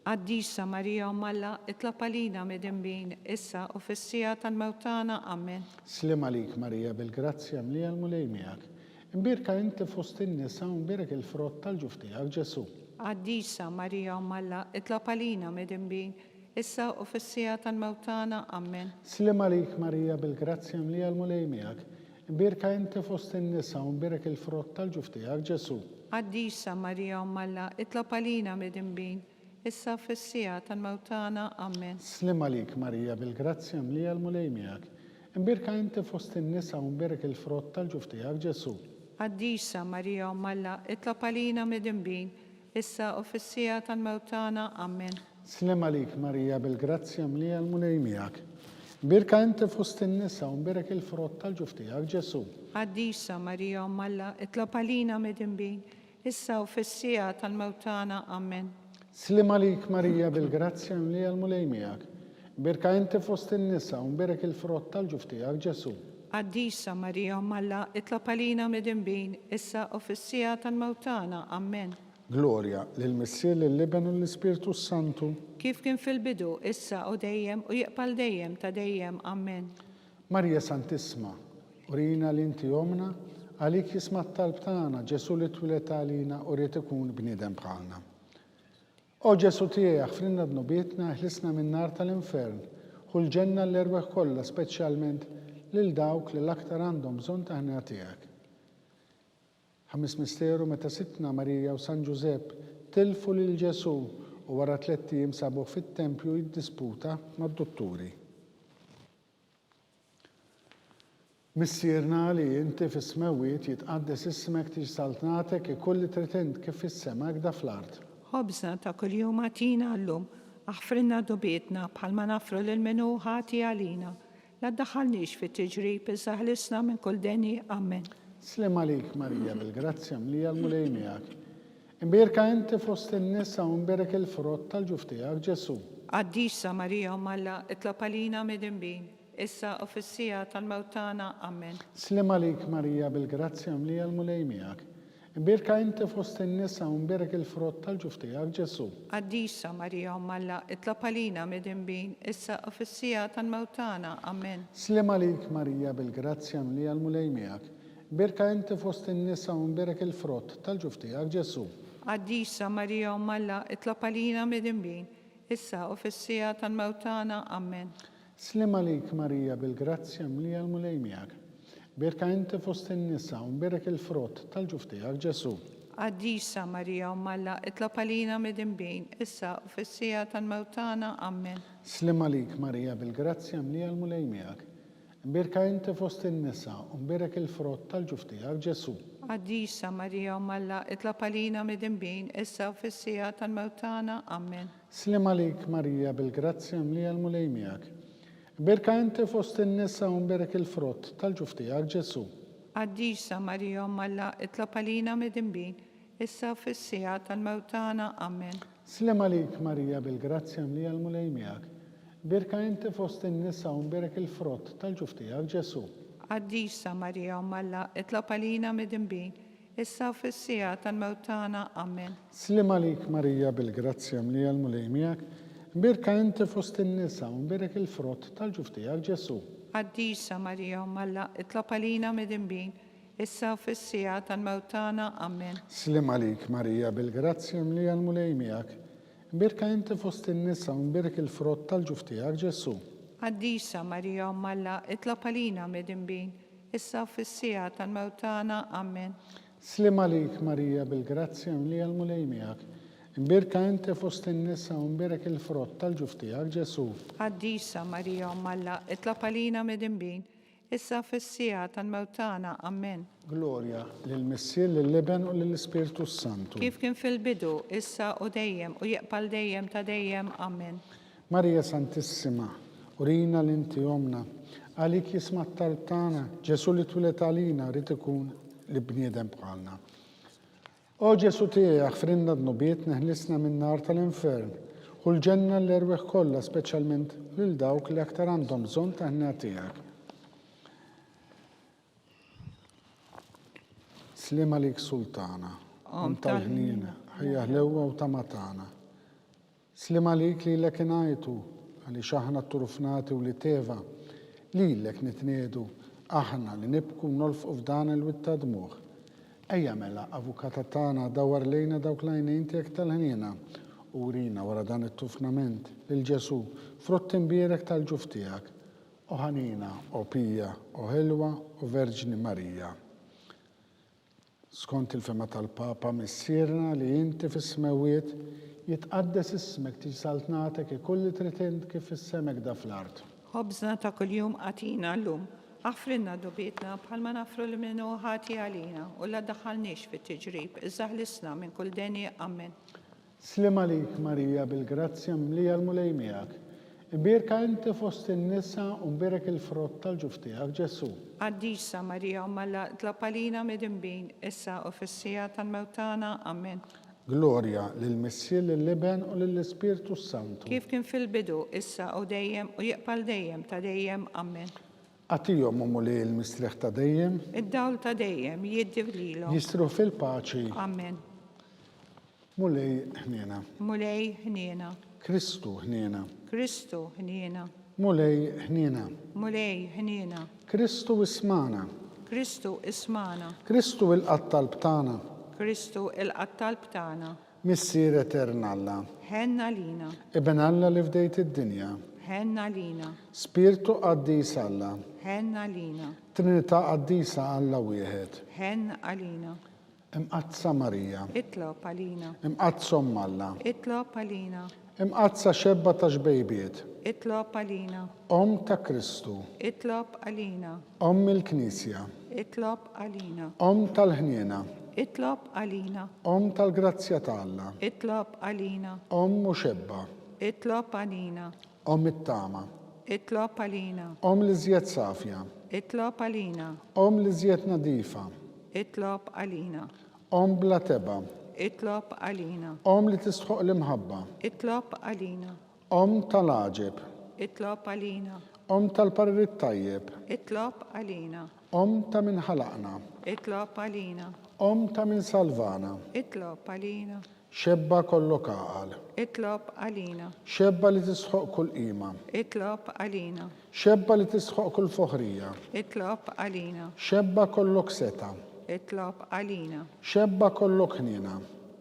Għaddisa Marija u Malla, itlab għalina mid-imbin, issa u fis-sija tal-mewtana. Amen. Slim għalik Marija bil-grazzja mlija l-mulej miegħek. Imbirka inti fost in-nisa u mbirek il-frott tal-ġuf tiegħek Ġesu. Għaddisa Marija u Malla, itlab għalina mid-imbin, issa u fis-sija tal-mewtana. Amen. Slim għalik Marija bil-grazzja mlija l-mulej miegħek. Imbirka inti fost in-nisa u mbirek il-frott tal-ġuf tiegħek Ġesu. Għaddisa Marija u Malla, itlab għalina mid-imbin, issa fis-sija tal-mewtana. Amen. Slim għalik Marija bil-grazzja mlija l-mulej miegħek. Imbirka inti fost in-nisa u mbirek il-frott tal-ġuf tiegħek Ġesu. Għaddisa Marija u Malla, itlab għalina mid-imbin, issa u fis-sija tal-mewtana. Amen. Slim għalik Marija bil-grazzja mlija l-mulej miegħek. Imbirka inti fost in-nisa u mbirek il-frott tal-ġuf tiegħek Ġesu. Għaddisa Marija u Malla, itlab għalina mid-imbin, issa u fis-sija tal-mewtana. Amen. Slim għalik Marija bil-grazzja mlija l-mulej miegħek. Imbirka inti fost in-nisa u mbirek il-frott tal-ġuf tiegħek Ġesu. Għaddisa Marija u Malla, itlab għalina mid-imbin, issa u fis-sija tal-mewtana. Amen. Glorja lill-Missier lill-Liben u l-Ispirtu Santu. Kif kien fil-bidu, issa u dejjem u jiqbal dejjem ta' dejjem. Amen. Marija Santissima, urina li inti omna, għalik jisma' t-talb tagħna Ġesu li twilet għalina u rrid ikun bniedem bħalna. O Ġesu tiegħi aħfrinna d-nubietna, ħlisna minn nar tal-infern u l-ġenna l-erweħ kollha, speċjalment lil dawk li l-aktar għandhom bżonn ta' ħnija tiegħek. Ħames misteru meta Sitna Marija u San Giuseppe tilfu lil Ġesu u wara 3 ijiem sabuh fit-tempju jiddisputa mad-dotturi. Missierna li inti fis-smewwiet jitqaddes ismek tiġi saltnatek ikulli tritint kif fis-sema hekk fl-art. Ħobżna ta' kuljum għatina llum, aħfrinna dubietna bħalma nafru lil minu ħati għalina, la ddaħħalniex fit-tiġrib, iżaħlisna minn kull denja. Amen. Slim għalik Marija bil-grazzja mlija l-mulej miegħek. Imbirka inti fost in-nisa u mbirek il-frott tal-ġuf tiegħek Ġesu. Għaddisa Marija u Malla, itlab għalina mid-imbin, issa u fis-sija tal-mewtana. Amen. Slim għalik Marija bil-grazzja mlija l-mulej miegħek. Imbirka inti fost in-nisa u mbirek il-frott tal-ġuf tiegħek Ġesu. Għaddisa Marija u Malla, itlab għalina mid-imbin, issa u fis-sija tal-mewtana. Amen. Slim għalik Marija bil-grazzja mlija l-mulej miegħek. Imbirka inti fost in-nisa u mbirek il-frott tal-ġuf tiegħek Ġesu. Għaddisa Marija u Malla, itlab għalina mid-imbin, issa u fis-sija tal-mewtana. Amen. Slim għalik Marija bil-grazzja mlija l-mulej miegħek. Imbirka inti fost in-nisa u mbirek il-frott tal-ġuf tiegħek Ġesu. Għaddisa Marija Ummalla, itlab għalina mid-imbin, issa u fissija tal-mewtana, amen. Slim għalik Marija bil-grazzja mlija l-mulej miegħek. Mbirka inti fost in-nisa u mbirek il-frott tal-ġuf tiegħek Ġesu. Għaddisa Marija Ummalla, itlab għalina mid-imbin, issa u fissija tal-mewtana, amen. Slim għalik Marija bil-grazzja mlija l-mulej miegħek. Mbirka inti fost in-nisa u mbirek il-frott tal-ġuf tiegħek Ġesu. Għaddisa Marija Ummalla, itlab għalina mid-imbin, issa u fissija tal-mewtana, amen. Slim għalik Marija bil-grazzja mlija l-mulej miegħek. Birka inti fost in-nisa u mbirek il-frott tal-ġuf tiegħek Ġesu. Għaddisa Marija Ummalla, itlab għalina mid-imbin, issa u fissija tal-mewtana, amen. Slim għalik Marija bil-grazzja mlija l-mulej miegħek. Birka inti fost in-nisa u mbirek il-frott tal-ġuf tiegħek Ġesu. Għaddisa Marija Ummalla, itlab għalina mid-imbin, issa u fissija tal-mewtana, amen. Slim għalik Marija bil-grazzja mlija l-mulej miegħek. Birka inti fost in-nisa u mbirek il-frott tal-ġuf tiegħek Ġesu. Għaddisa Marija Ummalla, itlab għalina mid-imbin, issa u fissija tal-mewtana, amen. Slim għalik Marija bil-grazzja mlija l-mulej miegħek. Birka inti fost in-nisa u mbirek il-frott tal-ġuf tiegħek Ġesu. Għaddisa Marija Ummalla, itlab għalina mid-imbin, issa u fissija tal-mewtana, amen. Glorja lill-Missier, lill-Liben u lill-Ispiritu Santu. Kif kien fil-bidu, issa u dejjem, u jeqbal dejjem ta' dejjem, amen. Marija Santissima, urina l-inti omna, għalik jisma t-taltana, Ġesu li twilet għalina, rrit ikun li bniedem bħalna. O Ġesu tiegħek frinna d-nubiet neħlisna minn nar tal-infern, u l-ġenna l-erweħ kollha, speċjalment lil dawk li aktar għandhom bżonn ta' ħna tiegħek. Slim għalik Sultana, tal-ħnina, ħajja ħlewwa u tamatana. Slim għalik li l-ek inajtu, għalli xaħna t-turufnati u li teva, li l-ek nitnedu, aħna li nibku nolfqu f'dan il-witta dmuħ. Ejja mela, avukata tana dawar lejna dawk lajnejn tiegħek tal-ħnina, u rina wara dan it-tufnament lil-Ġesu, frott imbierek tal-ġuf tiegħek, u ħanina, u pija, u ħelwa, u Verġni Marija. Skont il-fema tal-Papa missierna li inti fis-smewiet jitqaddes ismek tisaltnatek ikulli tritend kif is-semek da fl-art. Ħobżna ta' kuljum għatina l-lum, aħfrinna dubietna bħalma nafru li minnu ħati għalina u la daħalniex fit-tiġrib, iżaħlisna minn kull deni, amen. Slim għalik Marija bil-grazzja mlija l-mulej miegħek. Birka inti fost in-nisa u mbirek il-frott tal-ġuf tiegħek Ġesu. Għaddisa Marija Ummalla, itlab għalina mid-imbin, issa u fissija tal-mewtana, amen. Glorja lill-Missier, lill-Liben u lill-Ispiritu Santu. Kif kien fil-bidu, issa u dejjem, u jeqbal dejjem ta' dejjem, amen. Għatijom li l-mistriħ ta' dejjem. Id-dawl ta' dejjem jiddiv lilhom. Jistru fil-paċi. Amen. Mulej ħniena. Mulej ħniena. Kristu ħniena. Kristu ħniena. Mulej ħniena. Mulej ħniena. Kristu ismana. Kristu ismana. Kristu il-qattal btana. Kristu il-qattal btana. Missier eternalla. Ħenna lina. Ibn Alla li fdejt id-dinja. Ħenna lina. Spiritu qaddis Alla. Ħenna lina. Trinità qaddisa Alla wieħed. Ħenna għalina. Imqazza Marija. Itlob għalina. Imqazza Alla. Itlob għalina. Imqazza xebba ta' xbejbiet. Itlob għalina. Ta' Kristu. Itlob għalina. Il-Knisja. Itlob għalina. Tal-ħniena. Itlob għalina. Tal-grazzja ta' Alla. Itlob għalina. Muxebba. Itlob għalina. It-tama. Itlob għalina. L-iżjed safja. Itlob għalina. L-iżjed nadifa. Itlob għalina. Bla teba. Itlob għalina. Li tistħuq l-imħabba. Itlob għalina. Tal-aġeb. Itlob għalina. Tal-parir tajjeb. Itlob għalina. Ta' min ħalaqna. Itlob għalina. Ta' min salvana. Itlob għalina. Xebba kollok għaqal. Itlob għalina. Xebba li tisħuq kull qima. Itlob għalina. Xebba li tisħuq kull foħrija. Itlob għalina. Xebba kollok seta. Itlob għalina. Xebba kollok ħnina.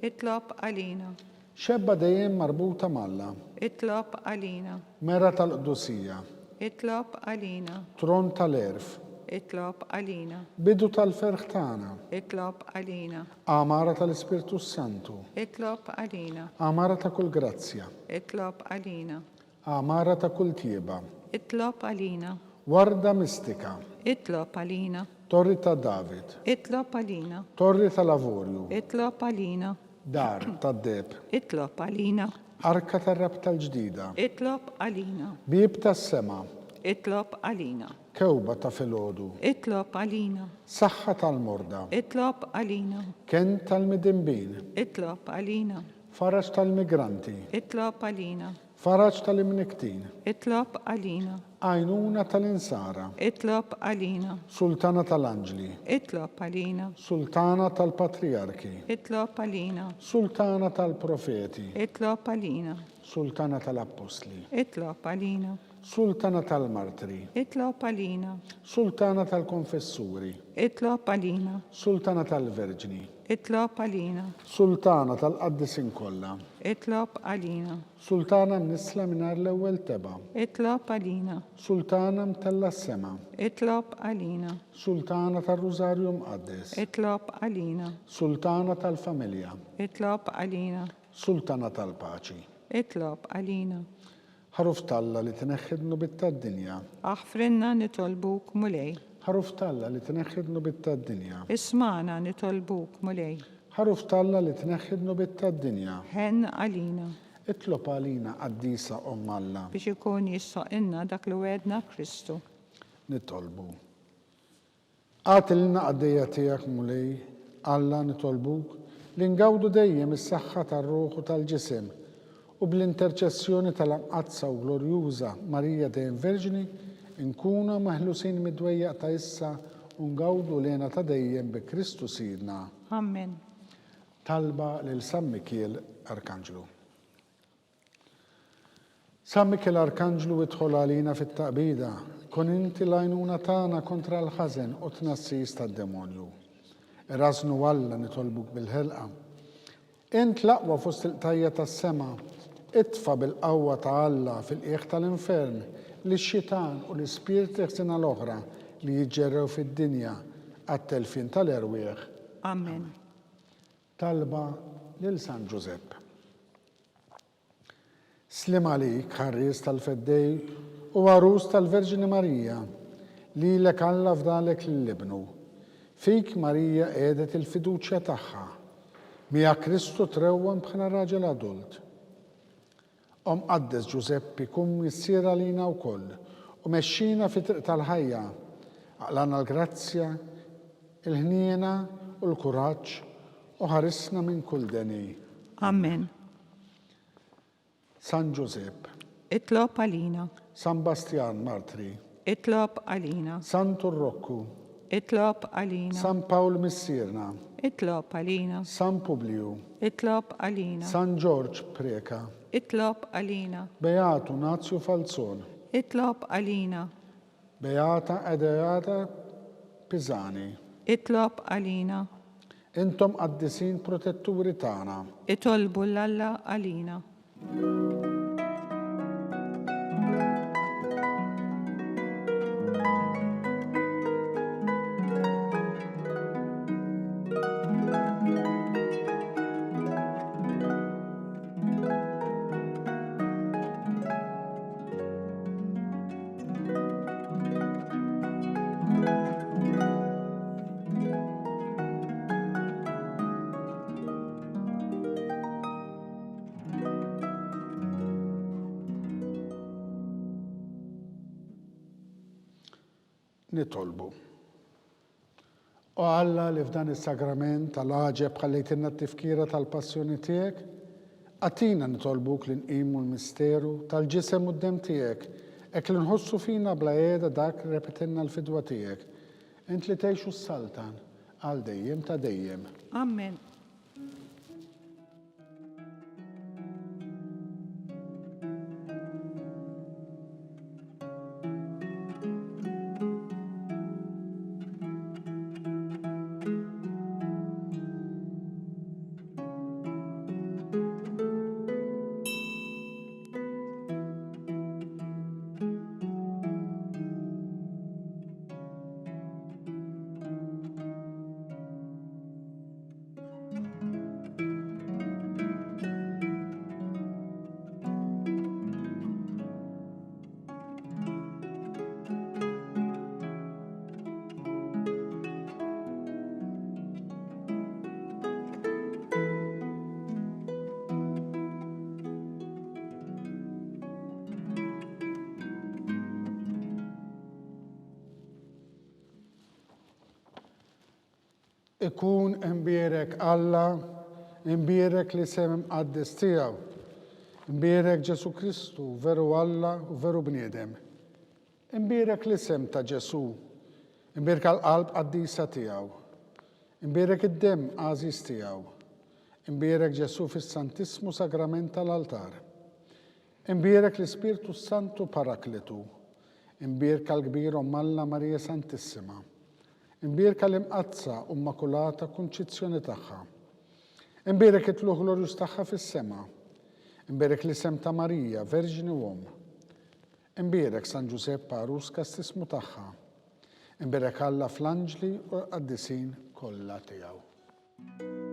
Itlob għalina. Xebba dejjem marbuta malla. Itlob għalina. Mera tal-qdusija. Itlob għalina. Tron tal-erf. Itlob għalina. bidu tal-ferħ tagħna, Itlob għalina. għamara tal-Ispirtu Santu, Itlob għalina. għamara ta' kull grazzja, Itlob għalina. għamara ta' kull tieba, Itlob għalina. warda mistika, Itlob għalina. torri ta' David, Itlob għalina. torri ta' Lavorju, Itlob għalina. dar ta' Deb, Itlob għalina. arka tar-rab tal-ġdida, Itlob għalina. bib tas-sema, Itlob għalina. kewba ta' filgħodu, Itlob għalina. saħħa tal-morda, Itlob għalina. kent tal-midimbin, Itlob għalina. faraġ tal-migranti, Itlob għalina. faraġ tal-imniktin, Itlob għalina. għajnuna tal-insara, Itlob għalina. sultana tal-anġli, Itlob għalina. sultana tal-patriarki, Itlob għalina. sultana tal-profeti, Itlob għalina. sultana tal-apostli, Itlob għalina. sultana tal-martri, Itlob għalina. sultana tal-konfessuri, Itlob għalina. sultana tal-verġni, Itlob għalina. sultana tal-qaddisin kollha, Itlob għalina. sultana mnisla minar l-ewwel teba, Itlob għalina. sultana mtella s-sema, Itlob għalina. sultana tal-Rużarju mqaddes, Itlob għalina. sultana tal-familja, Itlob għalina. sultana tal-paċi. Itlob għalina. ħaruf talla li tneħħidnu bit-tad-dinja, Aħfrinna nitolbuk mulej. ħaruf talla li tneħħidnu bit-tad-dinja, Ismana nitolbuk mulej. ħaruf talla li tneħħidnu bit-tad-dinja, Hen għalina itlob għalina qaddisa Alla biex ikun jissoqilna dak li wedna Kristu. nitolbu. Għatilna għaddejja tiegħek mulej, Alla nitolbuk li ngawdu dejjem is-saħħa tar-ruħ u tal-ġisem u bl-interċessjoni tal-Anqazza u Glorjuża Marija dejjem Verġini nkunu maħlusin mid-dwejjaq ta' issa u ngawdu lena ta' dejjem bi Kristu Sidna. Amen. Talba lil San Mikiel Arkanġlu. San Mikiel Arkanġlu idħol għalina fit-taqbida, kun inti l-għajnuna tagħna kontra l-ħażen u tnassis tad-demonju. Irasnu Alla nitolbuk bil-ħelqa. Int l-aqwa fost il-qtajja tas-sema, itfa bil-qawwa ta' Alla fil-qiegħ tal-infern li x-xitan u l-ispirti ħsina l-oħra li jiġġerrew fid-dinja għat-telfin tal-erwieħ. Amen. Talba lil San Giuseppe. Slim għalik ħarris tal-feddej u għarus tal-Verġini Marija li l-ek Alla fdalek l-libnu. Fik Marija edet il-fiduċja tagħha. Mija Kristu trewwem bħala raġel adult. Qaddes Giuseppe kum jissira lina wkoll u mexxina fi triq tal-ħajja għaqlana l-grazzja, il-ħniena u l-kuraġġ u ħarisna minn kull deni. Amen. San Giuseppe, Itlob għalina. San Bastian Martri, Itlob għalina. San Turrokku, Itlob għalina. San Pawl Missirna, Itlob għalina. San Publiu, Itlob għalina. San George Preka, Itlob għalina. Beatu Nazju Falzon, Itlob għalina. Beata Edeata Pisani. Itlob għalina. Intom qaddisin protetturi tagħna. Itolbu l-Alla għalina. Nitolbu. U Alla li f'dan is-sagrament tal-ħaġeb ħallejtilna t-tifkira tal-passjoni tiegħek, għatina nitolbuk li nqimu l-misteru tal-ġisem u d-dem tiegħek, hekk li nħossu fina bla qiegħda dak li repetilna l-fidwa tiegħek. Int li tgħixu s-saltan għal dejjem ta' dejjem. Amen. Ikun imbierek Alla, imbierek li sem għaddis tijaw, imbierek Ġesu Kristu, veru Alla u veru bniedem. Imbierek li sem ta' Ġesu, imbierek għal-qalb għaddisa tijaw, imbierek id-dem għaziz tijaw, imbierek Ġesu fis-Santismu Sagrament tal-altar, imbierek l-Spiritu Santu Parakletu, imbierek għal-kbir Alla Marija Santissima, imbierek għal-imqazza Immakulata Kunċizzjoni tagħha, imbierek it-tluħ glorjus tagħha fis-sema, imbierek l-isem ta' Marija, Verġini Uom, imbierek San Giuseppe Arus kastismu tagħha, imbierek Alla fl-anġli u qaddisin kollha tiegħu.